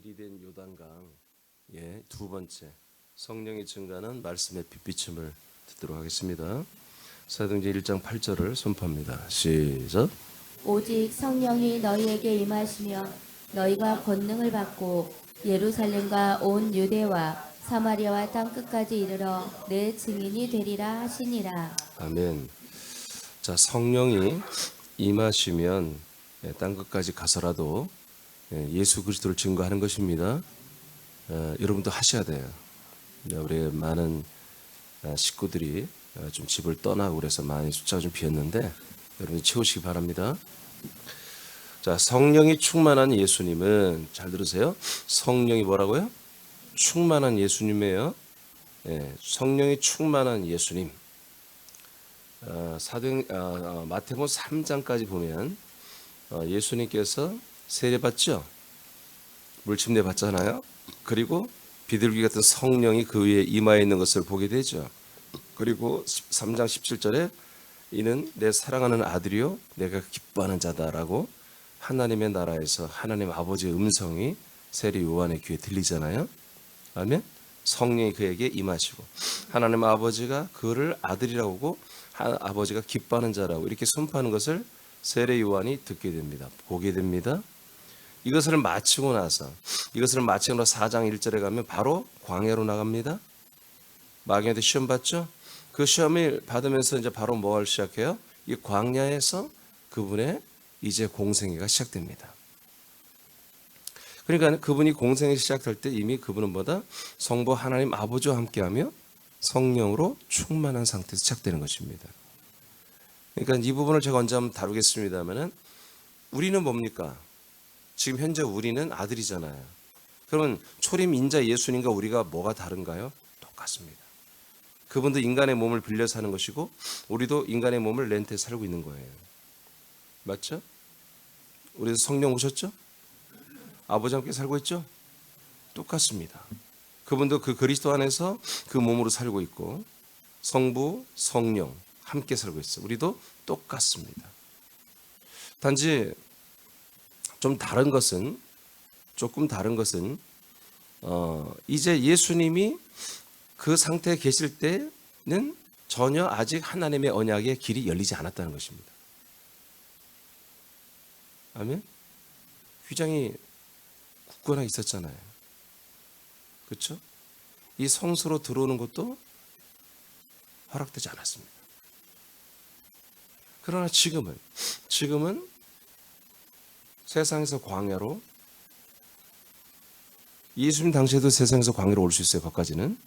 길이 된 요단강 두 번째 성령이 증가하는 말씀의 빛비춤을 듣도록 하겠습니다. 사도행전 1장 8절을 선포합니다. 시작. 오직 성령이 너희에게 임하시며 너희가 권능을 받고 예루살렘과 온 유대와 사마리아와 땅끝까지 이르러 내 증인이 되리라 하시니라. 아멘. 자, 성령이 임하시면 땅끝까지 가서라도 예수 그리스도를 증거하는 것입니다. 여러분도 하셔야 돼요. 우리 많은 식구들이 좀 집을 떠나고 그래서 많이 숫자가 좀 비었는데 여러분 채우시기 바랍니다. 자, 성령이 충만한 예수님은 잘 들으세요. 성령이 뭐라고요? 충만한 예수님이에요. 성령이 충만한 예수님. 마태복음 3장까지 보면 예수님께서 세례받죠. 물침례 받잖아요. 그리고 비둘기 같은 성령이 그 위에 임하여 있는 것을 보게 되죠. 그리고 3장 17절에 이는 내 사랑하는 아들이요 내가 기뻐하는 자다라고 하나님의 나라에서 하나님 아버지의 음성이 세례 요한의 귀에 들리잖아요. 아멘. 성령이 그에게 임하시고 하나님 아버지가 그를 아들이라고 하고 아버지가 기뻐하는 자라고 이렇게 선포하는 것을 세례 요한이 듣게 됩니다. 보게 됩니다. 이것을 마치고 나서 4장 1절에 가면 바로 광야로 나갑니다. 마귀한테 시험 받죠. 그 시험을 받으면서 이제 바로 뭘 시작해요? 이 광야에서 그분의 이제 공생애가 시작됩니다. 그러니까 그분이 공생이 시작할 때 이미 그분은 뭐다? 성부 하나님 아버지와 함께하며 성령으로 충만한 상태에서 시작되는 것입니다. 그러니까 이 부분을 제가 언제 한번 다루겠습니다만은 우리는 뭡니까? 지금 현재 우리는 아들이잖아요. 그러면 초림 인자 예수님과 우리가 뭐가 다른가요? 똑같습니다. 그분도 인간의 몸을 빌려 사는 것이고 우리도 인간의 몸을 렌트해 살고 있는 거예요. 맞죠? 우리도 성령 오셨죠? 아버지와 함께 살고 있죠? 똑같습니다. 그분도 그 그리스도 안에서 그 몸으로 살고 있고 성부, 성령 함께 살고 있어요. 우리도 똑같습니다. 단지 조금 다른 것은 이제 예수님이 그 상태에 계실 때는 전혀 아직 하나님의 언약의 길이 열리지 않았다는 것입니다. 아멘. 휘장이 굳건하게 있었잖아요. 그렇죠? 이 성소로 들어오는 것도 허락되지 않았습니다. 그러나 지금은 세상에서 광야로 예수님 당시에도 세상에서 광야로 올 수 있어요. 거기까지는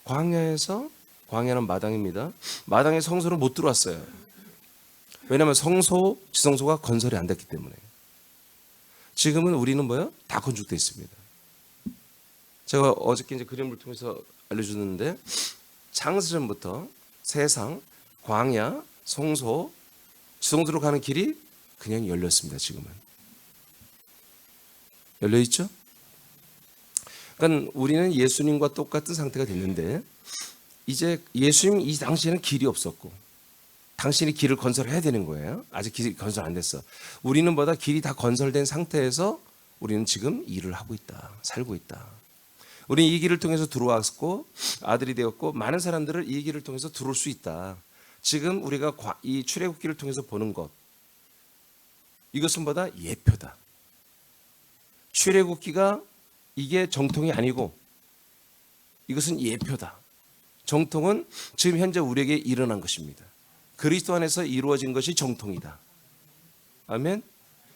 광야는 마당입니다. 마당에 성소는 못 들어왔어요. 왜냐하면 지성소가 건설이 안 됐기 때문에. 지금은 우리는 뭐요? 다 건축되어 있습니다. 제가 어저께 이제 그림을 통해서 알려주는데 창세전부터 세상, 광야, 성소, 지성소로 가는 길이 그냥 열렸습니다. 지금은 열려 있죠. 그러니까 우리는 예수님과 똑같은 상태가 됐는데 이제 예수님 이 당시에는 길이 없었고 당신이 길을 건설해야 되는 거예요. 아직 길이 건설 안 됐어. 우리는 보다 길이 다 건설된 상태에서 우리는 지금 일을 하고 있다. 살고 있다. 우리는 이 길을 통해서 들어왔고 아들이 되었고 많은 사람들을 이 길을 통해서 들어올 수 있다. 지금 우리가 이 출애굽기를 통해서 보는 것 이것은 보다 예표다. 출애굽기가 이게 정통이 아니고 이것은 예표다. 정통은 지금 현재 우리에게 일어난 것입니다. 그리스도 안에서 이루어진 것이 정통이다. 아멘.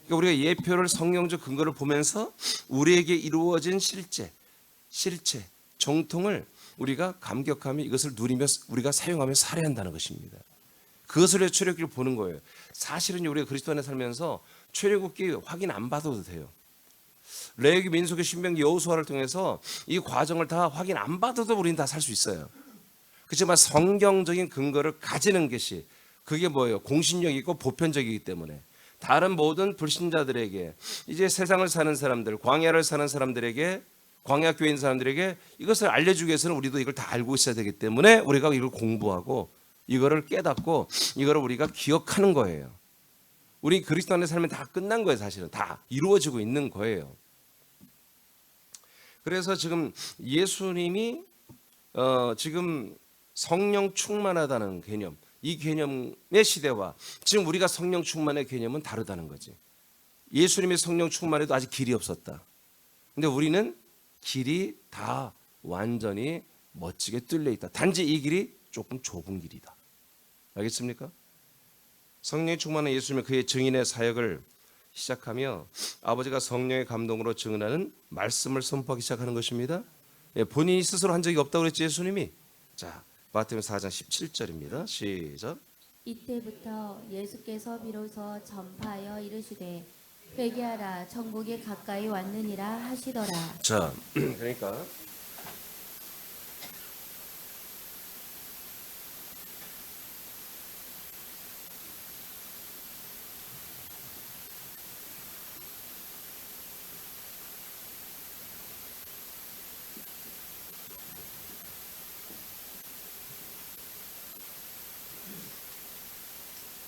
그러니까 우리가 예표를 성경적 근거를 보면서 우리에게 이루어진 실체, 정통을 우리가 감격하며 이것을 누리며 우리가 사용하며 살아야 한다는 것입니다. 그것을 위해 출애굽기를 보는 거예요. 사실은 우리가 그리스도 안에 살면서 출애굽기 확인 안 받아도 돼요. 레위기, 민수기, 신명기, 여호수아를 통해서 이 과정을 다 확인 안 받아도 우리는 다 살 수 있어요. 그렇지만 성경적인 근거를 가지는 것이 그게 뭐예요? 공신력이 있고 보편적이기 때문에 다른 모든 불신자들에게 이제 세상을 사는 사람들, 광야를 사는 사람들에게 광야 교회에 있는 사람들에게 이것을 알려주기 위해서는 우리도 이걸 다 알고 있어야 되기 때문에 우리가 이걸 공부하고 이거를 깨닫고 이거를 우리가 기억하는 거예요. 우리 그리스도 안에 살면 다 끝난 거예요. 사실은 다 이루어지고 있는 거예요. 그래서 지금 예수님이 지금 성령 충만하다는 개념, 이 개념의 시대와 지금 우리가 성령 충만의 개념은 다르다는 거지. 예수님이 성령 충만해도 아직 길이 없었다. 근데 우리는 길이 다 완전히 멋지게 뚫려 있다. 단지 이 길이 조금 좁은 길이다. 알겠습니까? 성령이 충만한 예수님은 그의 증인의 사역을 시작하며 아버지가 성령의 감동으로 증언하는 말씀을 선포하기 시작하는 것입니다. 본인이 스스로 한 적이 없다고 그랬지 예수님이. 자, 마태복음 4장 17절입니다. 시작. 이때부터 예수께서 비로소 전파하여 이르시되 회개하라 천국이 가까이 왔느니라 하시더라. 자, 그러니까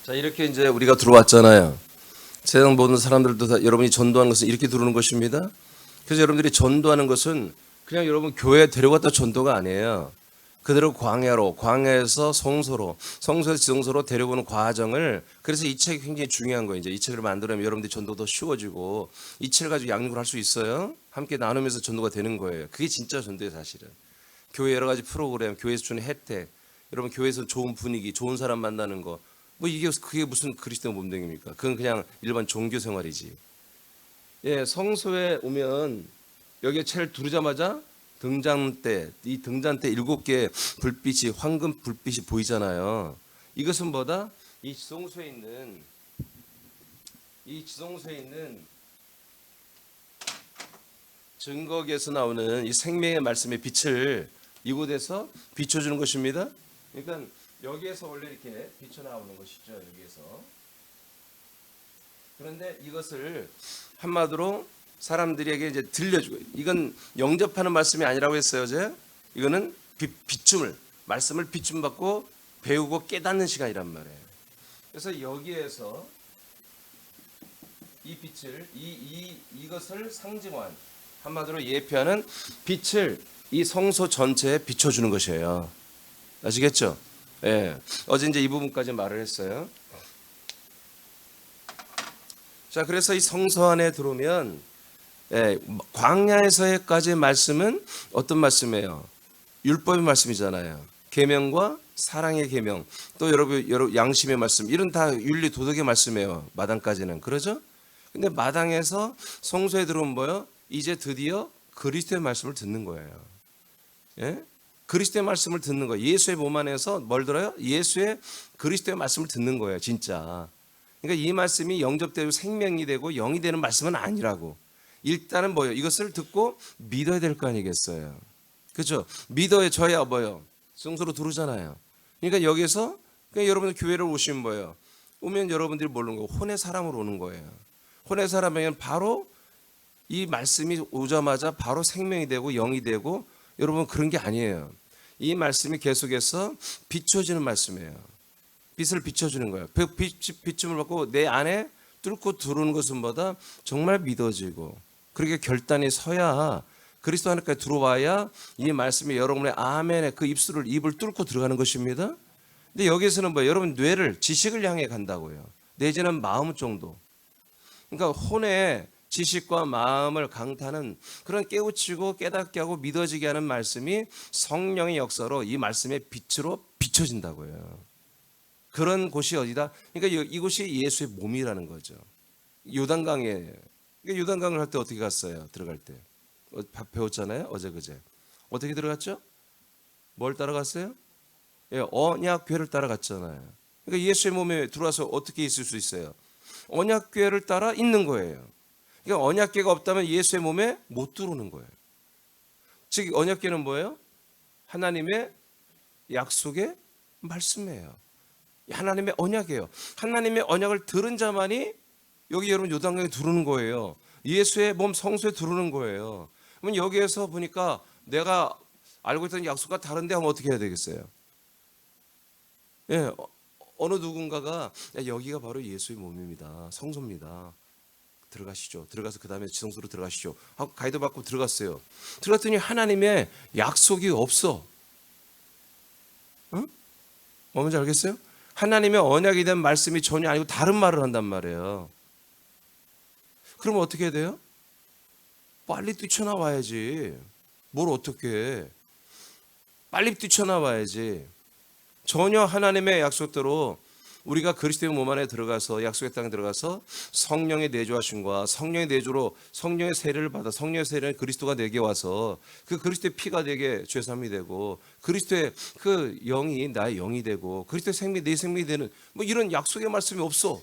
자, 이렇게 이제 우리가 들어왔잖아요. 세상 모든 사람들도 다 여러분이 전도하는 것은 이렇게 들어오는 것입니다. 그래서 여러분들이 전도하는 것은 그냥 여러분 교회에 데려갔다 전도가 아니에요. 그대로 광야로, 광야에서 성소로, 성소에서 지성소로 데려오는 과정을, 그래서 이 책이 굉장히 중요한 거예요. 이제 이 책을 만들면 여러분들이 전도도 쉬워지고 이 책을 가지고 양육을 할 수 있어요. 함께 나누면서 전도가 되는 거예요. 그게 진짜 전도예요, 사실은. 교회 여러 가지 프로그램, 교회에서 주는 혜택, 여러분 교회에서 좋은 분위기, 좋은 사람 만나는 거, 뭐 이게 그게 무슨 그리스도 몸댕입니까? 그건 그냥 일반 종교 생활이지. 예, 성소에 오면 여기에 채를 두르자마자 등잔대, 이 등잔대 7개 불빛이, 황금 불빛이 보이잖아요. 이것은 뭐다? 이 지성소에 있는 증거기에서 나오는 이 생명의 말씀의 빛을 이곳에서 비춰주는 것입니다. 그러니까 여기에서 원래 이렇게 비쳐나오는 것이죠. 여기에서. 그런데 이것을 한마디로 사람들에게 이제 들려주고, 이건 영접하는 말씀이 아니라고 했어요. 어제 이거는 비춤을, 말씀을 비춤 받고 배우고 깨닫는 시간이란 말이에요. 그래서 여기에서 이 빛을 이것을 상징한, 한마디로 예표하는 빛을 이 성소 전체에 비춰주는 것이에요. 아시겠죠? 예. 어제 이제 이 부분까지 말을 했어요. 자, 그래서 이 성소 안에 들어오면, 예, 광야에서까지의 말씀은 어떤 말씀이에요? 율법의 말씀이잖아요. 계명과 사랑의 계명, 또 여러분 양심의 말씀, 이런 다 윤리 도덕의 말씀이에요. 마당까지는. 그러죠? 근데 마당에서 성소에 들어오면 뭐예요? 이제 드디어 그리스도의 말씀을 듣는 거예요. 예? 그리스도의 말씀을 듣는 거예요. 예수의 몸 안에서 뭘 들어요? 예수의 그리스도의 말씀을 듣는 거예요. 진짜. 그러니까 이 말씀이 영접되고 생명이 되고 영이 되는 말씀은 아니라고. 일단은 뭐예요? 이것을 듣고 믿어야 될 거 아니겠어요. 그렇죠? 믿어줘야 뭐예요? 성소로 들어오잖아요. 그러니까 여기서 그냥 여러분들 교회를 오시면 뭐예요? 오면 여러분들이 모르는 거 혼의 사람으로 오는 거예요. 혼의 사람이면 바로 이 말씀이 오자마자 바로 생명이 되고 영이 되고, 여러분 그런 게 아니에요. 이 말씀이 계속해서 비춰지는 말씀이에요. 빛을 비춰주는 거예요. 비춤을 받고 내 안에 뚫고 들어오는 것은 뭐다? 정말 믿어지고 그렇게 결단이 서야, 그리스도 안에까지 들어와야 이 말씀이 여러분의 아멘의 그 입을 뚫고 들어가는 것입니다. 근데 여기서는 뭐 여러분 뇌를, 지식을 향해 간다고요. 내지는 마음 정도. 그러니까 혼의 지식과 마음을 강타하는 그런 깨우치고 깨닫게 하고 믿어지게 하는 말씀이 성령의 역사로 이 말씀의 빛으로 비춰진다고요. 그런 곳이 어디다? 그러니까 이곳이 예수의 몸이라는 거죠. 요단강에, 그러니까 요단강을 할 때 어떻게 갔어요? 들어갈 때 배웠잖아요. 어제 그제 어떻게 들어갔죠? 뭘 따라갔어요? 예, 언약궤를 따라갔잖아요. 그러니까 예수의 몸에 들어와서 어떻게 있을 수 있어요? 언약궤를 따라 있는 거예요. 그러니까 언약궤가 없다면 예수의 몸에 못 들어오는 거예요. 즉 언약궤는 뭐예요? 하나님의 약속의 말씀이에요. 하나님의 언약이에요. 하나님의 언약을 들은 자만이 여기 여러분 요단강에 들어오는 거예요. 예수의 몸 성소에 들어오는 거예요. 그러면 여기에서 보니까 내가 알고 있던 약속과 다른데 하면 어떻게 해야 되겠어요? 예, 어느 누군가가 여기가 바로 예수의 몸입니다. 성소입니다. 들어가시죠. 들어가서 그 다음에 지성소로 들어가시죠 하고 가이드 받고 들어갔어요. 들어갔더니 하나님의 약속이 없어. 응? 뭔지 알겠어요? 하나님의 언약이 된 말씀이 전혀 아니고 다른 말을 한단 말이에요. 그러면 어떻게 해야 돼요? 빨리 뛰쳐나와야지. 뭘 어떻게 해? 빨리 뛰쳐나와야지. 전혀 하나님의 약속대로 우리가 그리스도의 몸 안에 들어가서 약속의 땅에 들어가서 성령의 내주하심과 성령의 내주로 성령의 세례를 받아 성령의 세례는 그리스도가 내게 와서 그 그리스도의 피가 내게 죄삼이 되고 그리스도의 그 영이 나의 영이 되고 그리스도의 생명이 내 생명이 되는 뭐 이런 약속의 말씀이 없어.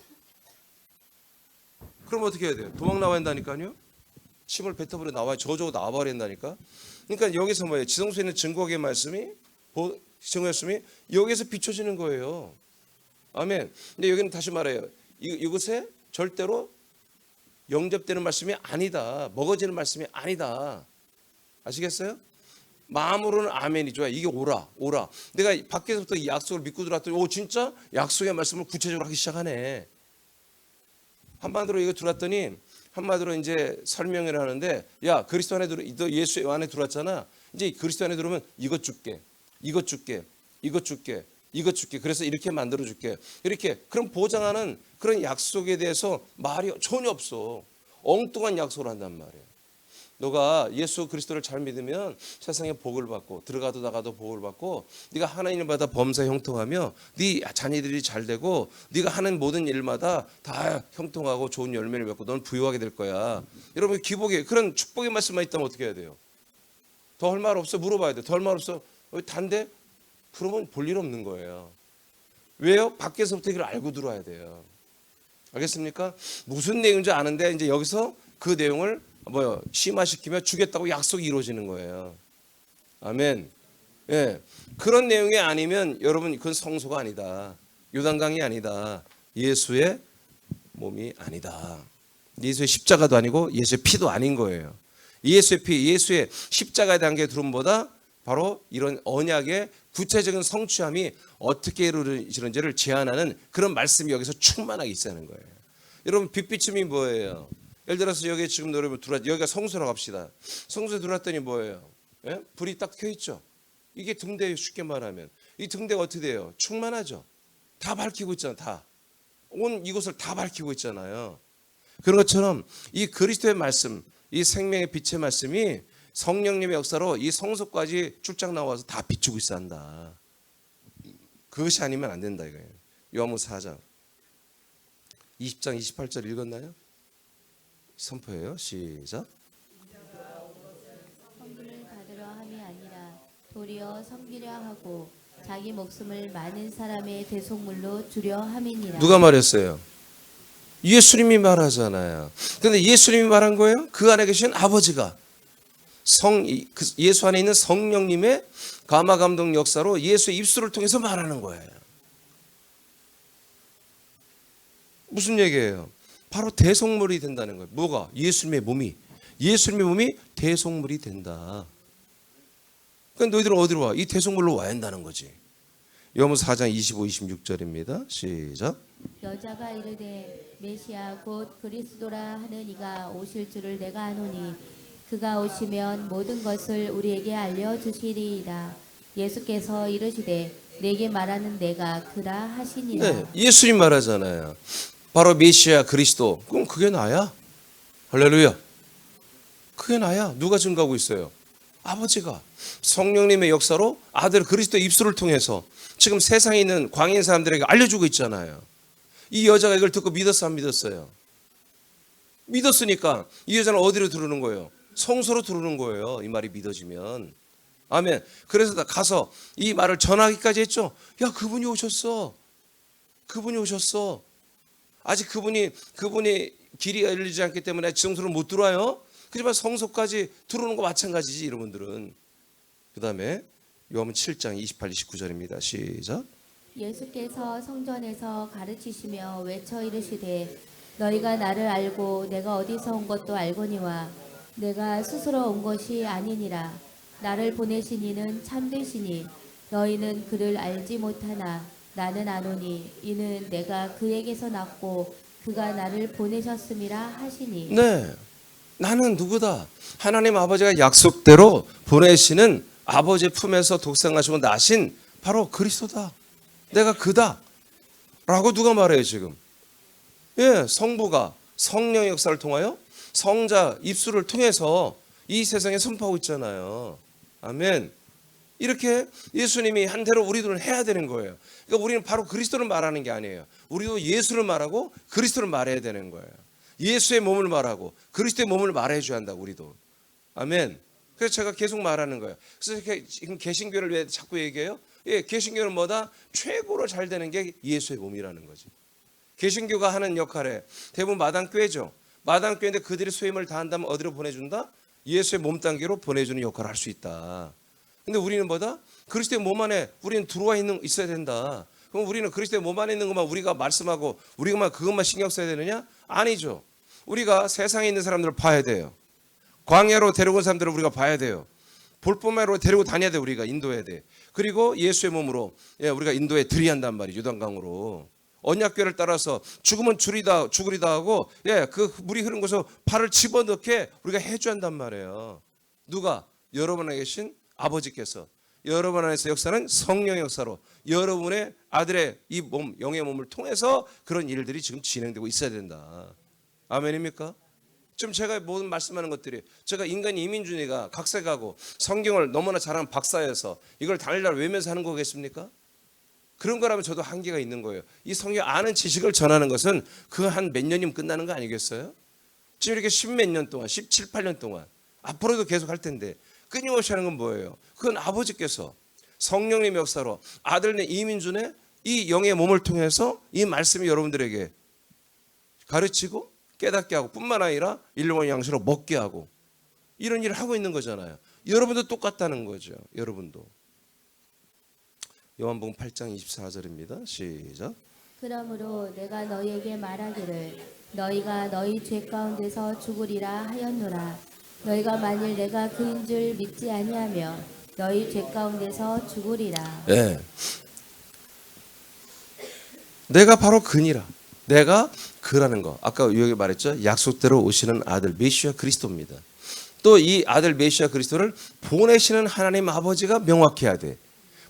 그럼 어떻게 해야 돼요? 도망 나와야 한다니까요. 침을 뱉어버려 나와야 저저고 나와버려 한다니까. 그러니까 여기서 뭐예요? 지성소에 있는 증거의 말씀이 증거였음이 여기서 비춰지는 거예요. 아멘. 근데 여기는 다시 말해요. 이것에 절대로 영접되는 말씀이 아니다. 먹어지는 말씀이 아니다. 아시겠어요? 마음으로는 아멘이죠. 이게 오라. 내가 밖에서부터 이 약속을 믿고 들어왔더니 오 진짜 약속의 말씀을 구체적으로 하기 시작하네. 한마디로 이거 들어왔더니 한마디로 이제 설명을 하는데 야 그리스도 안에 너 예수 안에 들어왔잖아. 이제 그리스도 안에 들어오면 이것 줄게. 그래서 이렇게 만들어 줄게. 이렇게 그럼 보장하는 그런 약속에 대해서 말이 전혀 없어. 엉뚱한 약속을 한단 말이에요. 너가 예수 그리스도를 잘 믿으면 세상에 복을 받고 들어가도 나가도 복을 받고 네가 하나님 일마다 범사에 형통하며 네 자녀들이 잘 되고 네가 하는 모든 일마다 다 형통하고 좋은 열매를 맺고 넌 부유하게 될 거야. 여러분 기복에 그런 축복의 말씀만 있다면 어떻게 해야 돼요? 더 할 말 없어? 물어봐야 돼. 더 할 말 없어? 단데? 그러면 볼 일 없는 거예요. 왜요? 밖에서부터 이걸 알고 들어와야 돼요. 알겠습니까? 무슨 내용인지 아는데 이제 여기서 그 내용을 심화시키며 주겠다고 약속이 이루어지는 거예요. 아멘. 예. 그런 내용이 아니면 여러분 그건 성소가 아니다. 요단강이 아니다. 예수의 몸이 아니다. 예수의 십자가도 아니고 예수의 피도 아닌 거예요. 예수의 피, 예수의 십자가에 대한 게 두름보다 바로 이런 언약의 구체적인 성취함이 어떻게 이루어지는지를 제안하는 그런 말씀이 여기서 충만하게 있다는 거예요. 여러분 빛비춤이 뭐예요? 예를 들어서 여기 지금 여러분 여기가 성소라고 합시다. 성소에 들어왔더니 뭐예요? 예? 불이 딱 켜 있죠. 이게 등대예요. 쉽게 말하면 이 등대가 어떻게 돼요? 충만하죠. 다 밝히고 있잖아. 다 온 이곳을 다 밝히고 있잖아요. 그런 것처럼 이 그리스도의 말씀, 이 생명의 빛의 말씀이 성령님의 역사로 이 성소까지 출장 나와서 다 비추고 있어 한다. 그것이 아니면 안 된다 이거예요. 요한복음 4장 20장 28절 읽었나요? 선포해요. 시작. 성분을 받으려 함이 아니라 도리어 섬기려 하고 자기 목숨을 많은 사람의 대속물로 주려 함이니라. 누가 말했어요? 예수님이 말하잖아요. 그런데 예수님이 말한 거예요? 그 안에 계신 아버지가 예수 안에 있는 성령님의 감화감동 역사로 예수의 입술을 통해서 말하는 거예요. 무슨 얘기예요? 바로 대속물이 된다는 거예요. 뭐가? 예수님의 몸이 대속물이 된다. 그러니까 너희들은 어디로 와? 이 대속물로 와야 한다는 거지. 요한복음 4장 25, 26절입니다. 시작. 여자가 이르되 메시아 곧 그리스도라 하는 이가 오실 줄을 내가 아노니 그가 오시면 모든 것을 우리에게 알려주시리이다. 예수께서 이르시되 내게 말하는 내가 그라 하시니라. 네, 예수님 말하잖아요. 바로 메시아 그리스도. 그럼 그게 나야. 할렐루야. 그게 나야. 누가 증거하고 있어요? 아버지가 성령님의 역사로 아들 그리스도의 입술을 통해서 지금 세상에 있는 광인 사람들에게 알려주고 있잖아요. 이 여자가 이걸 듣고 믿었어 안 믿었어요? 믿었으니까 이 여자는 어디로 들어오는 거예요? 성소로 들어오는 거예요. 이 말이 믿어지면. 아멘. 그래서 가서 이 말을 전하기까지 했죠. 야 그분이 오셨어. 아직 그분이 길이 열리지 않기 때문에 지성소로 못 들어와요. 하지만 성소까지 들어오는 거 마찬가지지 여러분들은. 그 다음에 요한복음 7장 28, 29절입니다. 시작. 예수께서 성전에서 가르치시며 외쳐 이르시되 너희가 나를 알고 내가 어디서 온 것도 알거니와 내가 스스로 온 것이 아니니라. 나를 보내신 이는 참되시니 너희는 그를 알지 못하나 나는 아노니 이는 내가 그에게서 났고 그가 나를 보내셨음이라 하시니 네, 나는 누구다? 하나님 아버지가 약속대로 보내시는 아버지 품에서 독생하시고 나신 바로 그리스도다. 내가 그다 라고 누가 말해요 지금? 예, 성부가 성령의 역사를 통하여 성자 입술을 통해서 이 세상에 선포하고 있잖아요. 아멘. 이렇게 예수님이 한 대로 우리들은 해야 되는 거예요. 그러니까 우리는 바로 그리스도를 말하는 게 아니에요. 우리도 예수를 말하고 그리스도를 말해야 되는 거예요. 예수의 몸을 말하고 그리스도의 몸을 말해 줘야 한다고 우리도. 아멘. 그래서 제가 계속 말하는 거예요. 그래서 지금 개신교를 왜 자꾸 얘기해요? 예, 개신교는 뭐다? 최고로 잘 되는 게 예수의 몸이라는 거지. 개신교가 하는 역할에 대부분 마당교회죠. 마당교회인데 그들이 소임을 다한다면 어디로 보내준다? 예수의 몸 단계로 보내주는 역할을 할 수 있다. 근데 우리는 뭐다? 그리스도의 몸 안에 우리는 들어와 있어야 된다. 그럼 우리는 그리스도의 몸 안에 있는 것만 우리가 말씀하고 우리가 그것만 신경 써야 되느냐? 아니죠. 우리가 세상에 있는 사람들을 봐야 돼요. 광야로 데려온 사람들을 우리가 봐야 돼요. 볼포마로 데리고 다녀야 돼. 우리가 인도해야 돼. 그리고 예수의 몸으로 우리가 인도에 들이한단 말이에요. 요단강으로. 언약궤를 따라서 죽으면 죽으리다 하고 그 물이 흐른 곳에서 발을 집어넣게 우리가 해줘야 한단 말이에요. 누가? 여러분 안에 계신 아버지께서 여러분 안에서 역사는 성령의 역사로 여러분의 아들의 이 몸, 영의 몸을 통해서 그런 일들이 지금 진행되고 있어야 된다. 아멘입니까? 지금 제가 모든 말씀하는 것들이 제가 인간 이민준이가 각색하고 성경을 너무나 잘하는 박사여서 이걸 달달 외면서 하는 거겠습니까? 그런 거라면 저도 한계가 있는 거예요. 이 성경 아는 지식을 전하는 것은 그 한 몇 년이면 끝나는 거 아니겠어요? 지금 이렇게 10몇 년 동안 17, 18년 동안 앞으로도 계속 할 텐데 끊임없이 하는 건 뭐예요? 그건 아버지께서 성령님 역사로 아들의 이민준의 이 영의 몸을 통해서 이 말씀이 여러분들에게 가르치고 깨닫게 하고 뿐만 아니라 일용할 양식으로 먹게 하고 이런 일을 하고 있는 거잖아요. 여러분도 똑같다는 거죠. 여러분도. 요한복음 8장 24절입니다. 시작. 그러므로 내가 너희에게 말하기를 너희가 너희 죄 가운데서 죽으리라 하였노라. 너희가 만일 내가 그인 줄 믿지 아니하면 너희 죄 가운데서 죽으리라. 네. 내가 바로 그니라. 내가 그라는 거. 아까 여기 말했죠. 약속대로 오시는 아들 메시아 그리스도입니다. 또 이 아들 메시아 그리스도를 보내시는 하나님 아버지가 명확해야 돼.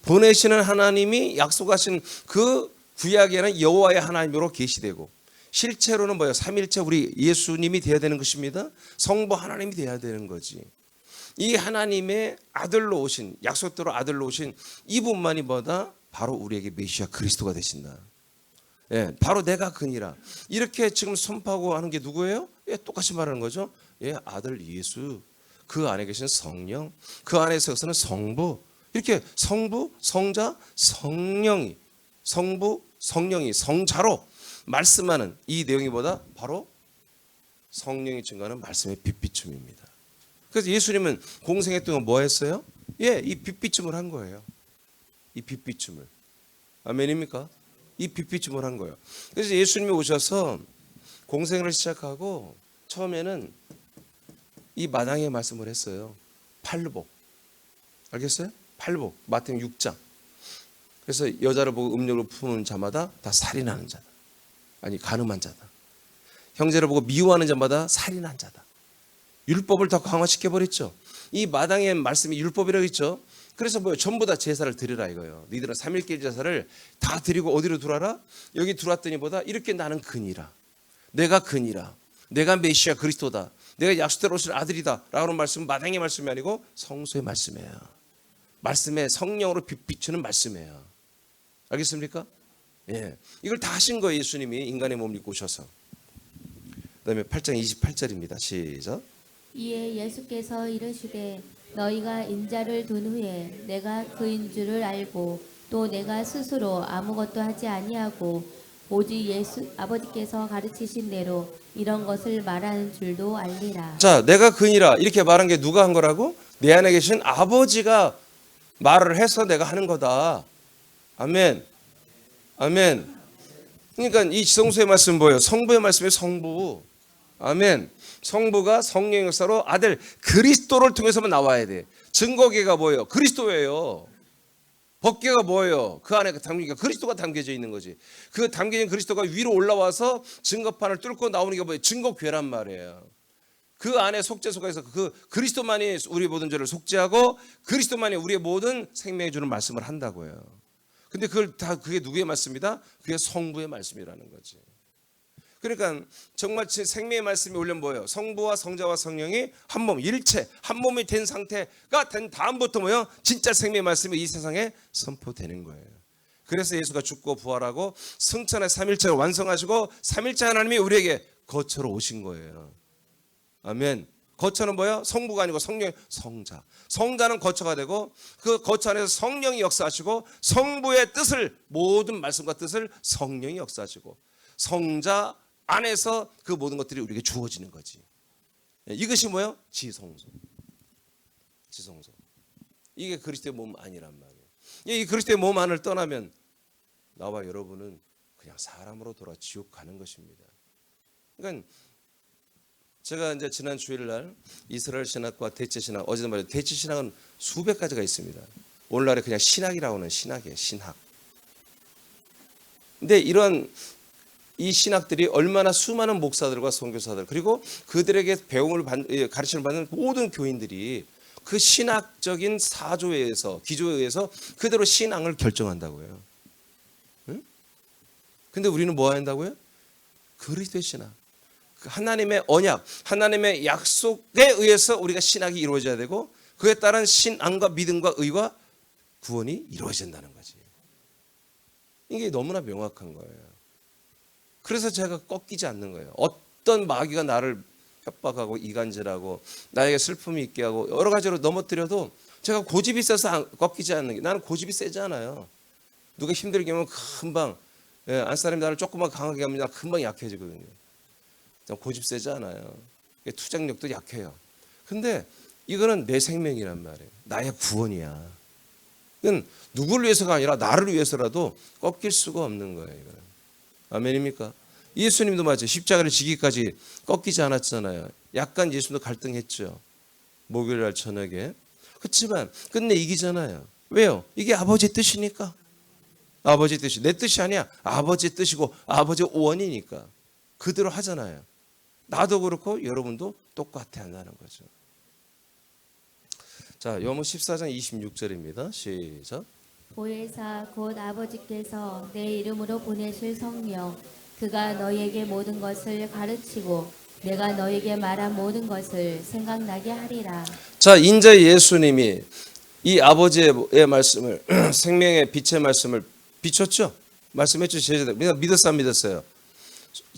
보내시는 하나님이 약속하신 그 구약에는 여호와의 하나님으로 계시되고 실제로는 뭐예요? 삼일체 우리 예수님이 돼야 되는 것입니다. 성부 하나님이 돼야 되는 거지. 이 하나님의 아들로 오신 약속대로 아들로 오신 이분만이 뭐다? 바로 우리에게 메시아 그리스도가 되신다. 예, 바로 내가 그니라. 이렇게 지금 선포하고 하는 게 누구예요? 예, 똑같이 말하는 거죠. 예, 아들 예수, 그 안에 계신 성령, 그 안에서는 성부. 이렇게 성부, 성자, 성령이 성부, 성령이 성자로 말씀하는 이 내용이 뭐다? 바로 성령이 증거하는 말씀의 빛비춤입니다. 그래서 예수님은 공생애 동안 뭐 했어요? 예, 이 빛비춤을 한 거예요. 이 빛비춤을. 아멘입니까? 이 빛비춤을 한 거예요. 그래서 예수님이 오셔서 공생을 시작하고 처음에는 이 마당에 말씀을 했어요. 팔복. 알겠어요? 팔복. 마태복음 6장. 그래서 여자를 보고 음욕을 품은 자마다 다 살인하는 자다. 아니 간음한 자다. 형제를 보고 미워하는 자마다 살인한 자다. 율법을 더 강화시켜버렸죠. 이 마당의 말씀이 율법이라고 했죠. 그래서 뭐요? 전부 다 제사를 드리라 이거예요. 너희들은 3일길 제사를 다 드리고 어디로 들어와라? 여기 들어왔더니 보다 이렇게 나는 근이라. 내가 근이라. 내가 메시아 그리스도다. 내가 약속대로 오실 아들이다. 라는 말씀은 마당의 말씀이 아니고 성소의 말씀이에요. 말씀에 성령으로 비추는 말씀이에요. 알겠습니까? 예, 이걸 다 하신 거예요. 예수님이 인간의 몸을 입고 오셔서. 그다음에 8장 28절입니다. 시작. 이에 예수께서 이르시되 너희가 인자를 둔 후에 내가 그인 줄을 알고 또 내가 스스로 아무것도 하지 아니하고 오직 예수 아버지께서 가르치신 대로 이런 것을 말하는 줄도 알리라. 자, 내가 그니라 이렇게 말한 게 누가 한 거라고? 내 안에 계신 아버지가 말을 해서 내가 하는 거다. 아멘. 아멘. 그러니까 이 성소의 말씀은 뭐예요? 성부의 말씀이 성부. 아멘. 성부가 성령의 역사로 아들 그리스도를 통해서만 나와야 돼. 증거계가 뭐예요? 그리스도예요. 법궤가 뭐예요? 그 안에 담기니까 그리스도가 담겨져 있는 거지. 그 담겨진 그리스도가 위로 올라와서 증거판을 뚫고 나오는 게 뭐예요? 증거궤란 말이에요. 그 안에 속죄 속에서 그 그리스도만이 우리 모든 죄를 속죄하고 그리스도만이 우리의 모든 생명해 주는 말씀을 한다고요. 근데 그걸 다 그게 누구의 말씀이다? 그게 성부의 말씀이라는 거지. 그러니까 정말 제 생명의 말씀이 오려면 뭐예요? 성부와 성자와 성령이 한 몸, 일체, 한 몸이 된 상태가 된 다음부터 뭐예요? 진짜 생명의 말씀이 이 세상에 선포되는 거예요. 그래서 예수가 죽고 부활하고 승천의 삼일체를 완성하시고 삼일체 하나님이 우리에게 거처로 오신 거예요. 아멘. 거처는 뭐예요? 성부가 아니고 성령, 성자. 성자는 거처가 되고 그 거처 안에서 성령이 역사하시고 성부의 뜻을, 모든 말씀과 뜻을 성령이 역사하시고 성자 안에서 그 모든 것들이 우리에게 주어지는 거지. 이것이 뭐예요? 지성소. 지성소. 이게 그리스도의 몸 아니란 말이에요. 이 그리스도의 몸 안을 떠나면 나와 여러분은 그냥 사람으로 돌아 지옥 가는 것입니다. 그러니까 제가 이제 지난 주일날 이스라엘 신학과 대체 신학, 어제도 말했죠. 대체 신학은 수백 가지가 있습니다. 오늘날에 그냥 신학이라고 하는 신학이에요. 신학. 근데 이런 이 신학들이 얼마나 수많은 목사들과 선교사들 그리고 그들에게 가르침을 받는 모든 교인들이 그 신학적인 사조에 의해서 기조에 의해서 그대로 신앙을 결정한다고요. 응? 근데 우리는 뭐 한다고요? 그리스도의 신학. 하나님의 언약, 하나님의 약속에 의해서 우리가 신학이 이루어져야 되고 그에 따른 신앙과 믿음과 의와 구원이 이루어진다는 거지. 이게 너무나 명확한 거예요. 그래서 제가 꺾이지 않는 거예요. 어떤 마귀가 나를 협박하고 이간질하고 나에게 슬픔이 있게 하고 여러 가지로 넘어뜨려도 제가 고집이 세서 꺾이지 않는 게, 나는 고집이 세지 않아요. 누가 힘들게 하면 금방, 안사람이 나를 조금만 강하게 하면 나 금방 약해지거든요. 고집 세지 않아요. 투쟁력도 약해요. 근데 이거는 내 생명이란 말이에요. 나의 구원이야. 이건 누구를 위해서가 아니라 나를 위해서라도 꺾일 수가 없는 거예요. 이거는. 아멘입니까? 예수님도 맞아요. 십자가를 지기까지 꺾이지 않았잖아요. 약간 예수님도 갈등했죠. 목요일날 저녁에. 그렇지만 끝내 이기잖아요. 왜요? 이게 아버지 뜻이니까. 아버지 뜻이 내 뜻이 아니야. 아버지 뜻이고 아버지 오원이니까 그대로 하잖아요. 나도 그렇고 여러분도 똑같아 한다는 거죠. 자, 요한복음 14장 26절입니다. 시작. 보혜사 곧 아버지께서 내 이름으로 보내실 성령 그가 너희에게 모든 것을 가르치고 내가 너희에게 말한 모든 것을 생각나게 하리라. 자, 인자 예수님이 이 아버지의 말씀을 생명의 빛의 말씀을 비췄죠. 말씀했죠. 제자들 믿었어 안 믿었어요?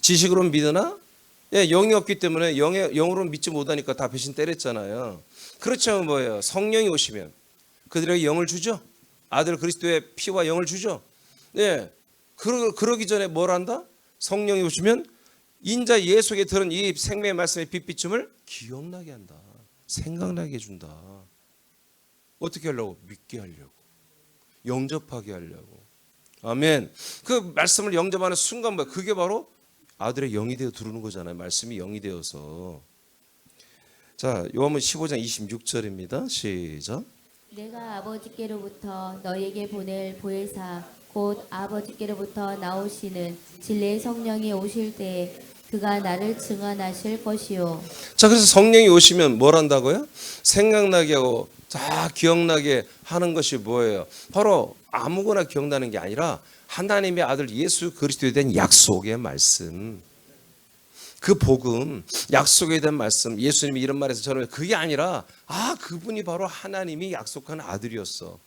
지식으로는 믿으나 영이 없기 때문에 영으로는 믿지 못하니까 다 배신 때렸잖아요. 그렇죠. 뭐예요? 성령이 오시면 그들에게 영을 주죠. 아들 그리스도의 피와 영을 주죠. 네. 그러기 전에 뭘 한다? 성령이 오시면 인자 예수에게 들은 이 생명의 말씀의 빛비춤을 기억나게 한다. 생각나게 해준다. 어떻게 하려고? 믿게 하려고. 영접하게 하려고. 아멘. 그 말씀을 영접하는 순간 뭐야? 그게 바로 아들의 영이 되어 들어오는 거잖아요. 말씀이 영이 되어서. 자, 요한복음 15장 26절입니다. 시작. 내가 아버지께로부터 너희에게 보낼 보혜사 곧 아버지께로부터 나오시는 진리의 성령이 오실 때에 그가 나를 증언하실 것이요. 자, 그래서 성령이 오시면 뭘 한다고요? 생각나게 하고 다 기억나게 하는 것이 뭐예요? 바로 아무거나 기억나는 게 아니라 하나님의 아들 예수 그리스도에 대한 약속의 말씀, 그 복음, 약속에 대한 말씀. 예수님이 이런 말에서 저는 그게 아니라 그분이 바로 하나님이 약속한 아들이었어.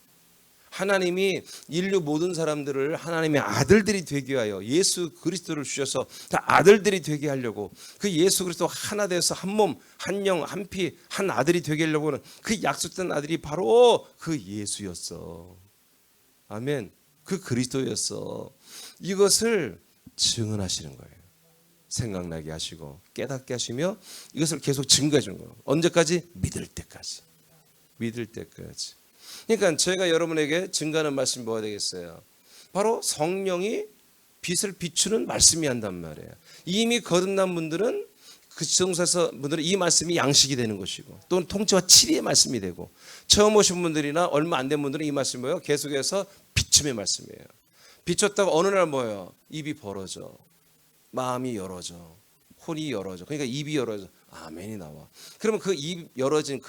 하나님이 인류 모든 사람들을 하나님의 아들들이 되게 하여 예수 그리스도를 주셔서 다 아들들이 되게 하려고, 그 예수 그리스도 하나 되어서 한 몸, 한 영, 한 피, 한 아들이 되게 하려고 하는 그 약속된 아들이 바로 그 예수였어. 아멘. 그 그리스도였어. 이것을 증언하시는 거예요. 생각나게 하시고 깨닫게 하시며 이것을 계속 증거해 주는 거예요. 언제까지? 믿을 때까지. 믿을 때까지. 그러니까 제가 여러분에게 증거하는 말씀이 뭐가 되겠어요? 바로 성령이 빛을 비추는 말씀이 한단 말이에요. 이미 거듭난 분들은 그 지성소에서 분들은 이 말씀이 양식이 되는 것이고 또는 통치와 치리의 말씀이 되고 처음 오신 분들이나 얼마 안 된 분들은 이 말씀이 뭐예요? 계속해서 비춤의 말씀이에요. 비췄다가 어느 날 뭐예요? 입이 벌어져. 마음이 열어져. 혼이 열어져. 그러니까 입이 열어져. 아멘이 나와. 그러면 그 입 열어진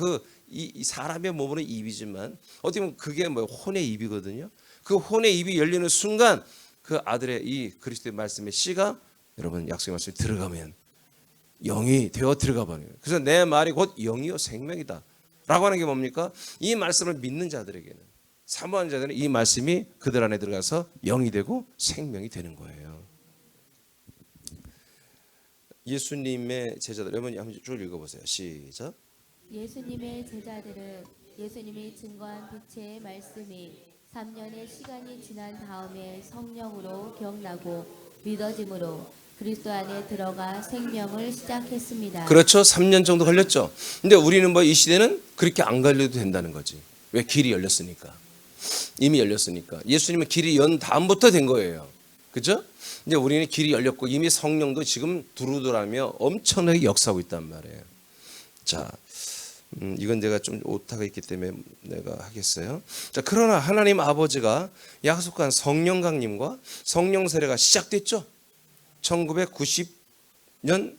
이 사람의 몸으로는 입이지만 어떻게 보면 그게 뭐 혼의 입이거든요. 그 혼의 입이 열리는 순간 그 아들의 이 그리스도의 말씀의 씨가 여러분 약속의 말씀이 들어가면 영이 되어 들어가 버려요. 그래서 내 말이 곧 영이요 생명이다 라고 하는 게 뭡니까? 이 말씀을 믿는 자들에게는, 사모하는 자들은 이 말씀이 그들 안에 들어가서 영이 되고 생명이 되는 거예요. 예수님의 제자들, 여러분 한번 쭉 읽어보세요. 시작. 예수님의 제자들은 예수님이 증거한 빛의 말씀이 3년의 시간이 지난 다음에 성령으로 기억나고 믿어짐으로 그리스도 안에 들어가 생명을 시작했습니다. 그렇죠. 3년 정도 걸렸죠. 근데 우리는 뭐 이 시대는 그렇게 안 걸려도 된다는 거지. 왜? 길이 열렸으니까. 이미 열렸으니까. 예수님은 길이 연 다음부터 된 거예요. 그죠? 이제 우리는 길이 열렸고 이미 성령도 지금 두루두라며 엄청나게 역사하고 있단 말이에요. 자, 이건 내가 좀 오타가 있기 때문에 내가 하겠어요. 자, 그러나 하나님 아버지가 약속한 성령 강림과 성령 세례가 시작됐죠. 1990년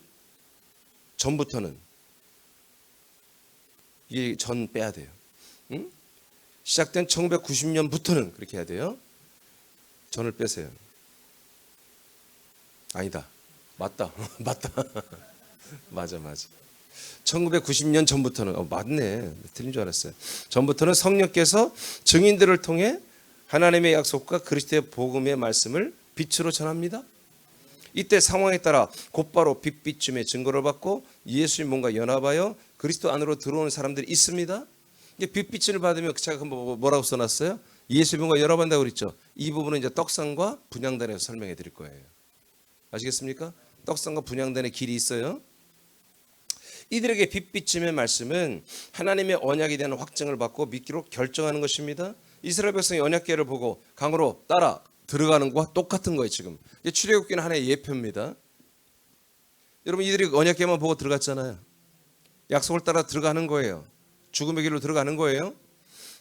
전부터는 이 전 빼야 돼요. 응? 시작된 1990년부터는 그렇게 해야 돼요. 전을 빼세요. 아니다. 맞다. 맞다. 맞아. 1990년 전부터는 맞네. 틀린 줄 알았어요. 전부터는 성령께서 증인들을 통해 하나님의 약속과 그리스도의 복음의 말씀을 빛으로 전합니다. 이때 상황에 따라 곧바로 빛비춤의 증거를 받고 예수님 몸과 연합하여 그리스도 안으로 들어오는 사람들이 있습니다. 빛빛을 받으면 제가 뭐라고 써놨어요? 예수님 몸과 연합한다고 그랬죠. 이 부분은 이제 떡상과 분향단에서 설명해 드릴 거예요. 아시겠습니까? 떡상과 분향단의 길이 있어요. 이들에게 빛비춤의 말씀은 하나님의 언약에 대한 확증을 받고 믿기로 결정하는 것입니다. 이스라엘 백성이 언약궤를 보고 강으로 따라 들어가는 것과 똑같은 거예요. 지금 출애굽기는 하나의 예표입니다. 여러분 이들이 언약궤만 보고 들어갔잖아요. 약속을 따라 들어가는 거예요. 죽음의 길로 들어가는 거예요.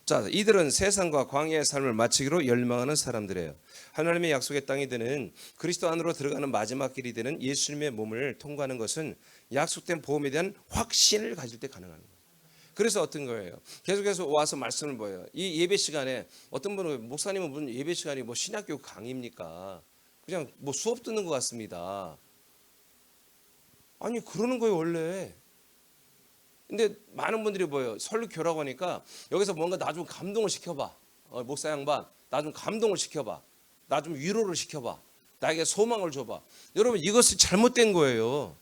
자, 이들은 세상과 광야의 삶을 마치기로 열망하는 사람들이에요. 하나님의 약속의 땅이 되는 그리스도 안으로 들어가는 마지막 길이 되는 예수님의 몸을 통과하는 것은 약속된 복음에 대한 확신을 가질 때 가능한 거예요. 그래서 어떤 거예요? 계속해서 와서 말씀을 뭐예요? 이 예배 시간에 어떤 분은 목사님은 무슨 예배 시간이 뭐 신학교 강의입니까? 그냥 뭐 수업 듣는 것 같습니다. 아니 그러는 거예요 원래. 근데 많은 분들이 뭐예요? 설교라고 하니까 여기서 뭔가 나 좀 감동을 시켜봐. 목사 양반 나 좀 감동을 시켜봐. 나 좀 위로를 시켜봐. 나에게 소망을 줘봐. 여러분 이것이 잘못된 거예요.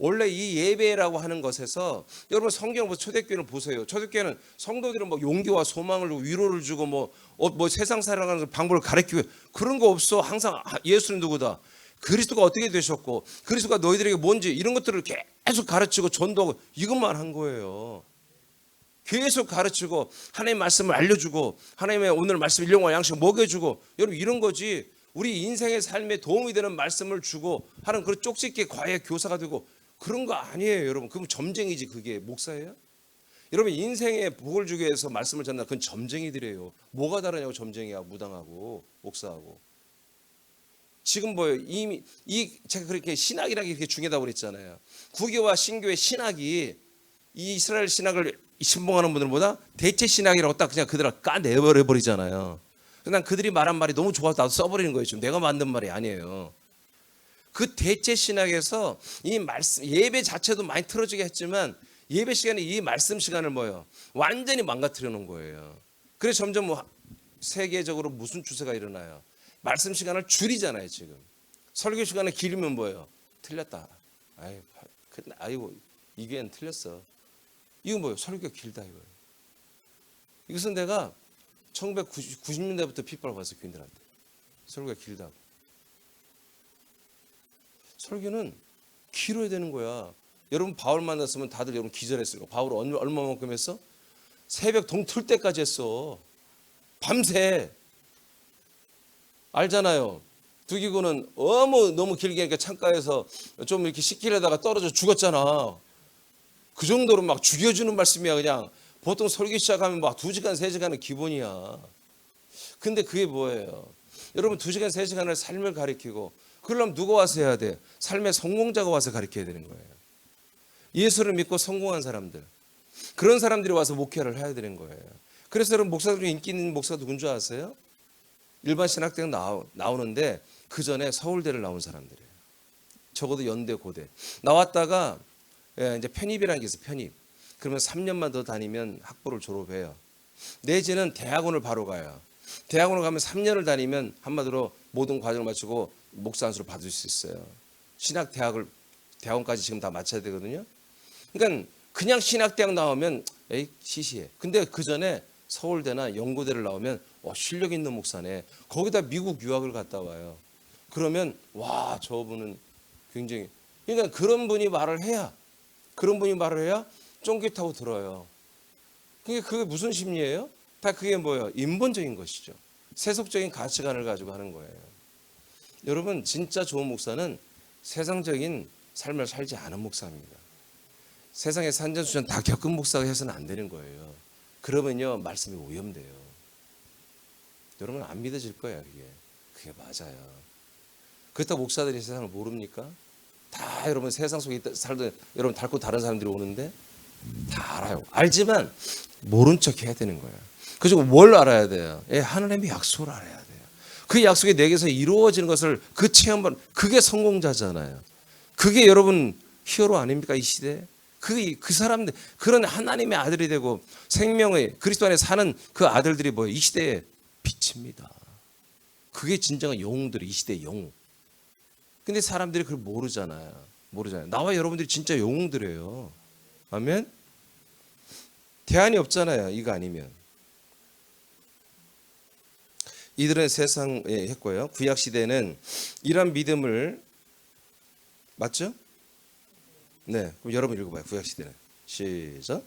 원래 이 예배라고 하는 것에서 여러분 성경 초대교회를 보세요. 초대교회는 성도들은 뭐 용기와 소망을 주고 위로를 주고 뭐 세상 살아가는 방법을 가르치고 그런 거 없어. 항상 예수는 누구다. 그리스도가 어떻게 되셨고 그리스도가 너희들에게 뭔지 이런 것들을 계속 가르치고 전도하고 이것만 한 거예요. 계속 가르치고 하나님의 말씀을 알려주고 하나님의 오늘 말씀 일용할 양식 먹여주고 여러분 이런 거지. 우리 인생의 삶에 도움이 되는 말씀을 주고 하는 그런 쪽집게 과외 교사가 되고 그런 거 아니에요. 여러분 그럼 점쟁이지. 그게 목사예요? 여러분 인생에 복을 주기 위해서 말씀을 전한다. 그건 점쟁이들이에요. 뭐가 다르냐고. 점쟁이하고 무당하고 목사하고. 지금 뭐예요? 이미 제가 그렇게 신학이라는 게 이렇게 중요하다고 그랬잖아요. 구교와 신교의 신학이 이 이스라엘 신학을 신봉하는 분들보다 대체 신학이라고 딱 그냥 그들을 까내버려 버리잖아요. 난 그들이 말한 말이 너무 좋아서 나도 써버리는 거예요. 지금 내가 만든 말이 아니에요. 그 대체 신학에서 이 말씀 예배 자체도 많이 틀어지게 했지만 예배 시간에 이 말씀 시간을 뭐예요? 완전히 망가뜨려 놓은 거예요. 그래서 점점 세계적으로 무슨 추세가 일어나요? 말씀 시간을 줄이잖아요. 지금 설교 시간을 길이면 뭐예요? 틀렸다. 아이고 이게는 틀렸어. 이건 뭐예요? 설교가 길다 이거예요. 이것은 내가 1990년대부터 핍박을 받았어요. 교인들한테. 설교가 길다고. 설교는 길어야 되는 거야. 여러분 바울 만났으면 다들 여러분 기절했을 거예요. 바울 얼마만큼 했어? 새벽 동틀 때까지 했어. 밤새. 알잖아요. 두기고는 너무 길게 이렇게 창가에서 좀 이렇게 식기려다가 떨어져 죽었잖아. 그 정도로 막 죽여주는 말씀이야. 그냥 보통 설교 시작하면 막 2시간 3시간은 기본이야. 근데 그게 뭐예요? 여러분 2시간 3시간을 삶을 가리키고 그러려면 누가 와서 해야 돼? 삶의 성공자가 와서 가리켜야 되는 거예요. 예수를 믿고 성공한 사람들, 그런 사람들이 와서 목회를 해야 되는 거예요. 그래서 여러분 목사들 중에 인기 있는 목사가 누군 줄 아세요? 일반 신학대학 나오는데 그 전에 서울대를 나온 사람들이에요. 적어도 연대, 고대 나왔다가 이제 편입이라는 게 있어요. 편입. 그러면 3년만 더 다니면 학부를 졸업해요. 내지는 대학원을 바로 가요. 대학원을 가면 3년을 다니면 한마디로 모든 과정을 마치고 목사 안수를 받을 수 있어요. 신학 대학원까지 지금 다 마쳐야 되거든요. 그러니까 그냥 신학대학 나오면 에이 시시해. 근데 그 전에 서울대나 연고대를 나오면 실력 있는 목사네. 거기다 미국 유학을 갔다 와요. 그러면 와 저분은 굉장히, 그러니까 그런 분이 말을 해야 쫑깃하고 들어요. 그게 무슨 심리예요? 다 그게 뭐예요? 인본적인 것이죠. 세속적인 가치관을 가지고 하는 거예요. 여러분 진짜 좋은 목사는 세상적인 삶을 살지 않은 목사입니다. 세상에 산전수전 다 겪은 목사가 해서는 안 되는 거예요. 그러면요 말씀이 오염돼요. 여러분 안 믿어질 거예요. 그게 맞아요. 그렇다고 목사들이 세상을 모릅니까? 다 여러분 세상 속에 살던 여러분 닳고 다른 사람들이 오는데 다 알아요. 알지만 모른 척 해야 되는 거예요. 그리고 뭘 알아야 돼요? 하나님의 약속을 알아야 돼요. 그 약속이 내게서 이루어지는 것을 그 체험만, 그게 성공자잖아요. 그게 여러분 히어로 아닙니까? 이 시대. 그 사람들, 그런 하나님의 아들이 되고 생명의 그리스도 안에 사는 그 아들들이 뭐예요? 이 시대의 빛입니다. 그게 진정한 영웅들이, 이 시대의 영웅. 근데 사람들이 그걸 모르잖아요. 나와 여러분들이 진짜 영웅들이에요. 아멘? 대안이 없잖아요. 이거 아니면. 이들은 세상에 했고요. 구약 시대는 이런 믿음을, 맞죠? 네, 그럼 여러분 읽어봐요. 구약 시대는 시작.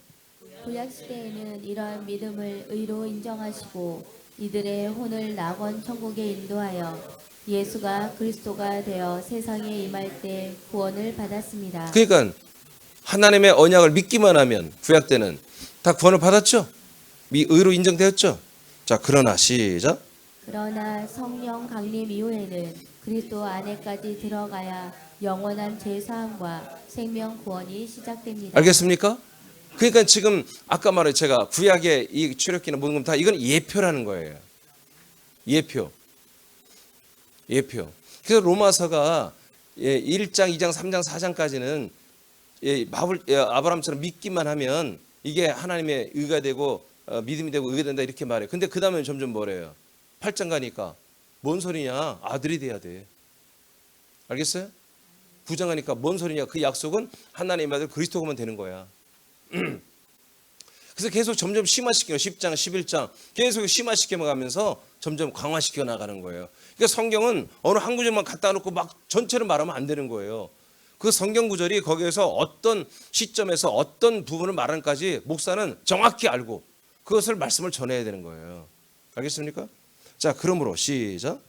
구약 시대에는 이러한 믿음을 의로 인정하시고 이들의 혼을 낙원 천국에 인도하여 예수가 그리스도가 되어 세상에 임할 때 구원을 받았습니다. 그러니까 하나님의 언약을 믿기만 하면 구약 때는 다 구원을 받았죠. 의로 인정되었죠. 자, 그러나 시작. 그러나 성령 강림 이후에는 그리스도 안에까지 들어가야 영원한 죄사함과 생명 구원이 시작됩니다. 알겠습니까? 그러니까 지금 아까 말해 제가 구약의 이 출애굽기나 모든 건 다 이건 예표라는 거예요. 예표. 그래서 로마서가 1장, 2장, 3장, 4장까지는 아브라함처럼 믿기만 하면 이게 하나님의 의가 되고 믿음이 되고 의가 된다 이렇게 말해요. 근데 그 다음에 점점 뭐래요? 8장 가니까 뭔 소리냐? 아들이 돼야 돼. 알겠어요? 9장 가니까 뭔 소리냐? 그 약속은 하나님의 아들 그리스도가 오면 되는 거야. 그래서 계속 점점 심화시켜 10장, 11장 계속 심화시켜 가면서 점점 강화시켜 나가는 거예요. 그러니까 성경은 어느 한 구절만 갖다 놓고 막 전체를 말하면 안 되는 거예요. 그 성경 구절이 거기에서 어떤 시점에서 어떤 부분을 말하는까지 목사는 정확히 알고 그것을 말씀을 전해야 되는 거예요. 알겠습니까? 자, 그러므로 시작.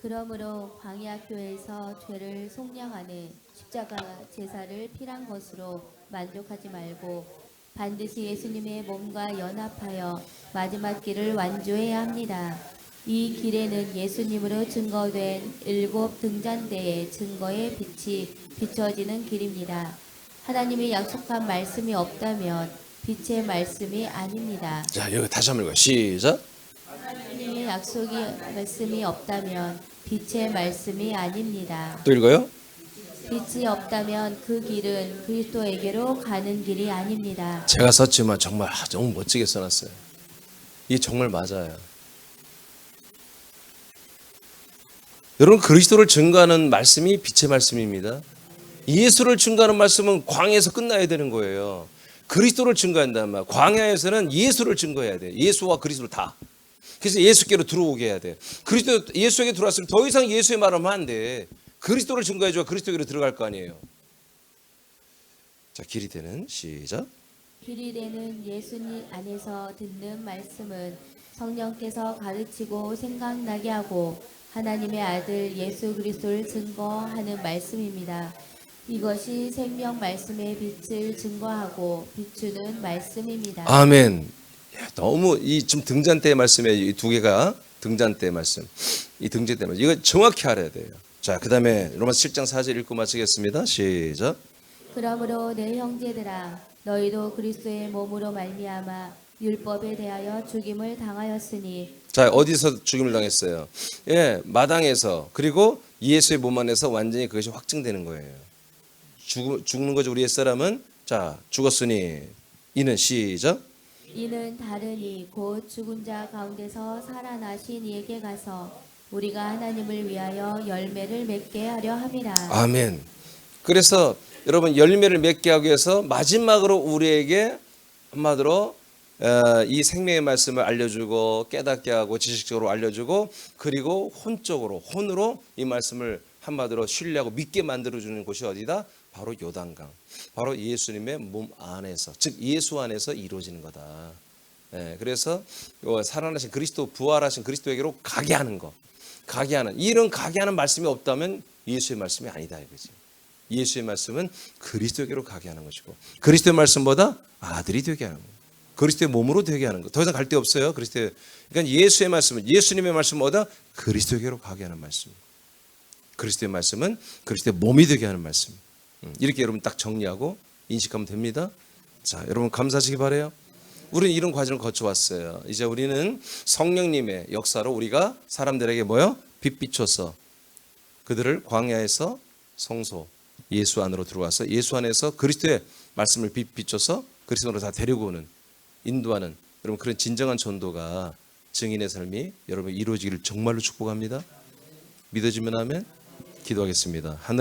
그러므로 광야교에서 죄를 속량하는 십자가 제사를 필한 것으로 만족하지 말고 반드시 예수님의 몸과 연합하여 마지막 길을 완주해야 합니다. 이 길에는 예수님으로 증거된 7 등잔대의 증거의 빛이 비춰지는 길입니다. 하나님이 약속한 말씀이 없다면 빛의 말씀이 아닙니다. 자, 여기 다시 한번 읽어요. 시작. 하나님의 약속이 말씀이 없다면 빛의 말씀이 아닙니다. 또 읽어요. 빛이 없다면 그 길은 그리스도에게로 가는 길이 아닙니다. 제가 썼지만 정말 너무 멋지게 써놨어요. 이게 정말 맞아요. 여러분 그리스도를 증거하는 말씀이 빛의 말씀입니다. 예수를 증거하는 말씀은 광야에서 끝나야 되는 거예요. 그리스도를 증거한단 말이야. 광야에서는 예수를 증거해야 돼. 예수와 그리스도를 다. 그래서 예수께로 들어오게 해야 돼. 예수에게 들어왔으면 더 이상 예수의 말하면 안 돼. 그리스도를 증거해줘야 그리스도에게로 들어갈 거 아니에요. 자, 길이 되는 시작. 길이 되는 예수님 안에서 듣는 말씀은 성령께서 가르치고 생각나게 하고 하나님의 아들 예수 그리스도를 증거하는 말씀입니다. 이것이 생명 말씀의 빛을 증거하고 비추는 말씀입니다. 아멘. 야, 너무 이 지금 등잔대의 말씀에 이 두 개가 등잔대의 말씀, 이 등잔대 말씀 이거 정확히 알아야 돼요. 자, 그다음에 로마서 7장 4절 읽고 마치겠습니다. 시작. 그러므로 내 형제들아 너희도 그리스도의 몸으로 말미암아 율법에 대하여 죽임을 당하였으니. 자, 어디서 죽임을 당했어요? 예, 마당에서. 그리고 예수의 몸 안에서 완전히 그것이 확증되는 거예요. 죽는 거죠. 우리 옛사람은. 자, 죽었으니 이는 시작. 이는 다르니 곧 죽은 자 가운데서 살아나신 이에게 가서 우리가 하나님을 위하여 열매를 맺게 하려 함이라. 아멘. 그래서 여러분 열매를 맺게 하기 위해서 마지막으로 우리에게 한마디로 이 생명의 말씀을 알려주고 깨닫게 하고 지식적으로 알려주고 그리고 혼으로 이 말씀을 한마디로 신뢰하고 믿게 만들어주는 곳이 어디다? 바로 요단강. 바로 예수님의 몸 안에서, 즉 예수 안에서 이루어지는 거다. 그래서 살아나신 그리스도, 부활하신 그리스도에게로 가게 하는 거. 가게 하는, 이런 가게 하는 말씀이 없다면 예수의 말씀이 아니다 이거지. 예수의 말씀은 그리스도에게로 가게 하는 것이고 그리스도의 말씀보다 아들이 되게 하는 거예요. 그리스도의 몸으로 되게 하는 거. 더 이상 갈 데 없어요. 그리스도의, 그러니까 예수의 말씀은, 예수님의 말씀은 뭐다? 그리스도에게로 가게 하는 말씀. 그리스도의 말씀은 그리스도의 몸이 되게 하는 말씀. 이렇게 여러분 딱 정리하고 인식하면 됩니다. 자, 여러분 감사하시기 바라요. 우리는 이런 과정을 거쳐왔어요. 이제 우리는 성령님의 역사로 우리가 사람들에게 뭐요? 빛 비춰서 그들을 광야에서 성소 예수 안으로 들어와서 예수 안에서 그리스도의 말씀을 빛 비춰서 그리스도로 다 데리고 오는, 인도하는 여러분 그런 진정한 전도가 증인의 삶이 여러분 이루어지기를 정말로 축복합니다. 믿어지면 하면 기도하겠습니다. 하늘